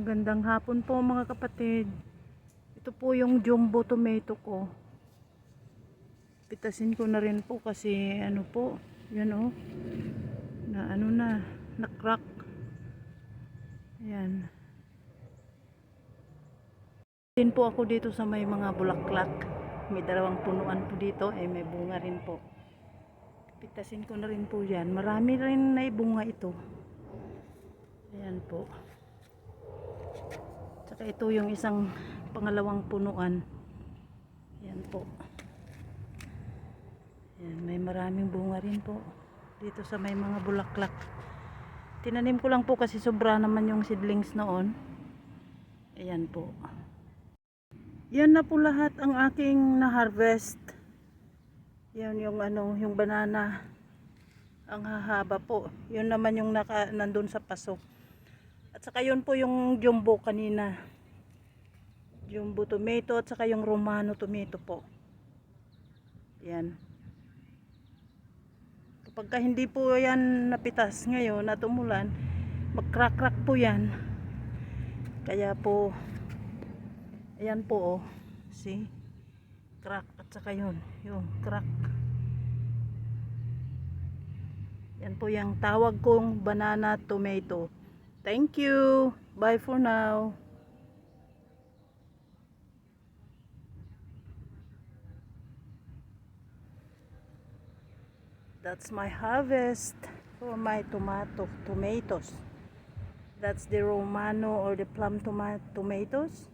Magandang hapon po mga kapatid. Ito po yung jumbo tomato ko. Pitasin ko na rin po kasi ano po, yan oh. Na crack. Yan. Din po ako dito sa may mga bulaklak. May dalawang punuan po dito, may bunga rin po. Pitasin ko na rin po yan. Marami rin na bunga ito. Ayan po. Saka ito yung isang pangalawang punuan. Yan po. Yan, may maraming bunga rin po dito sa may mga bulaklak. Tinanim ko lang po kasi sobra naman yung seedlings noon. Ayan po. Yan na po lahat ang aking na-harvest. Yan yung yung banana. Ang hahaba po. Yun naman yung nandun sa paso. At saka yun po yung jumbo kanina. Jumbo tomato at saka yung romano tomato po. Yan. Kapag hindi po yan napitas ngayon at umulan, mag-crack-crack po yan. Kaya po, ayan po oh. See? Crack at saka yun. Yung crack. Yan po yung tawag kong banana tomato. Thank you. Bye for now. That's my harvest for my tomatoes. That's the romano or the plum tomatoes.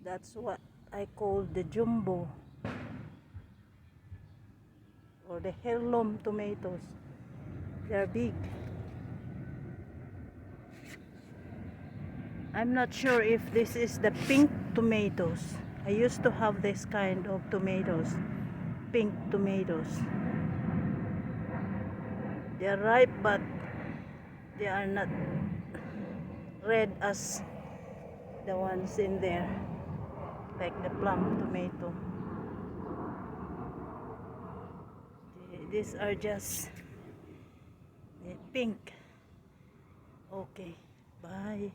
That's what I call the jumbo or the heirloom tomatoes. They're big. I'm not sure if this is the pink tomatoes. I used to have this kind of tomatoes, pink tomatoes. They are ripe but they are not red as the ones in there, like the plum tomato. These are just pink. Okay, bye.